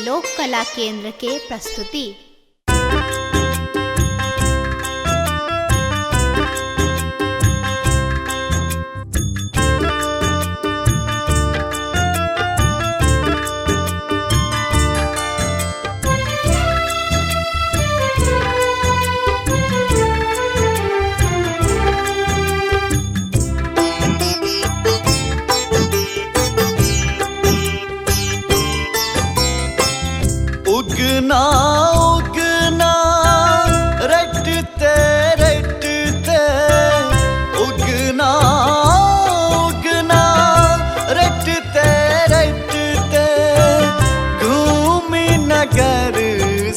लोक कला केंद्र के प्रस्तुति। उगना उगना रटते रटते, उगना उगना रटते रटते, घूमी नगर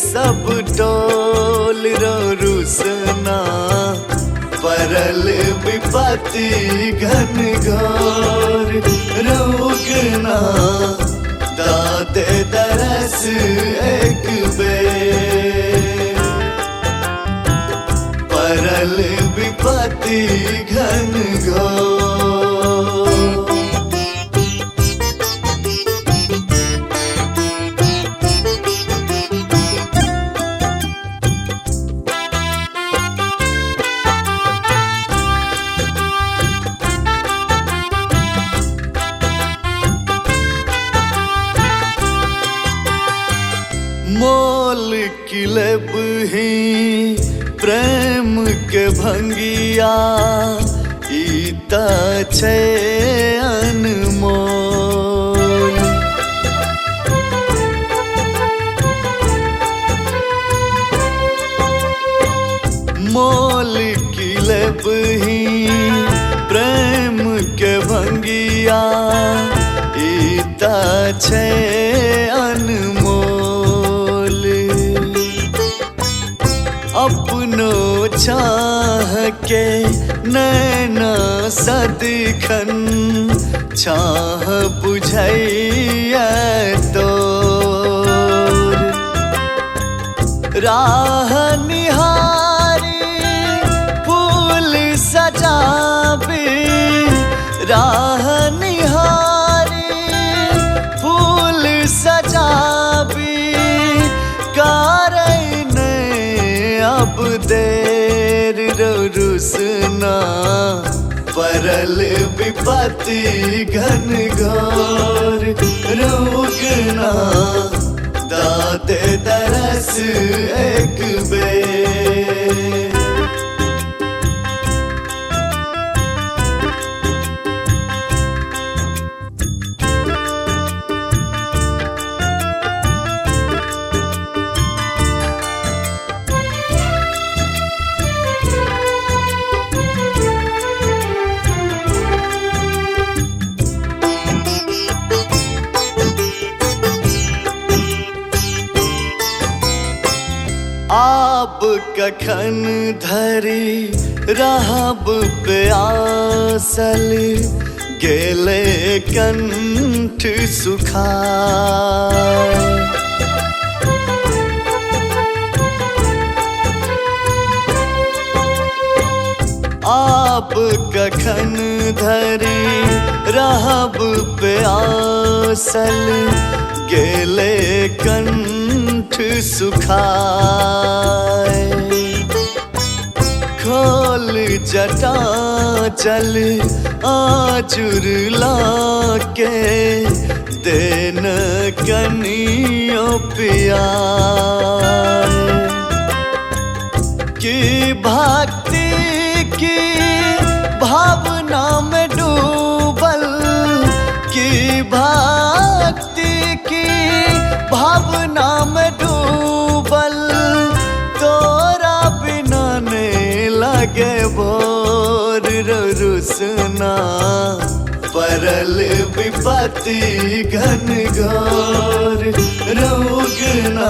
सब डोल रो रुसना, परल विपत्ति घन घोर रुकना, दाते दरस एक बेर, परल विपत्ति घन घोर। मोल किलब ही प्रेम के भंगिया, ईता छे अनमोल। मोल किलब ही प्रेम के भंगिया, ईता छे अनमोल। अपनो चाह के नैना सदिखन, चाह बुझैया तोर। राह निहारी फूल सजाबी, राह निहारी फूल सजाबी, अब देर रो रुसना, परल विपत्ति घन घोर रुकना, दाते दरस एक बेर। आप कखन धरी रहब प्यासल, गेले कंठ सुखाय। आप कखन धरी रहब प्यासल, गेले कंठ सुखाय। खोल जटा चल आजुर लाके, देन कनियो पियाय। की भक्ति की भावना में डूबल, की भक्ति की भावना में डूबल, तोरा बिना ने लगे भोर रुसना, परल विपत्ति घन घोर रुकना,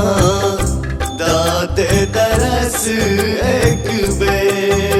दाते दरस एक बेर।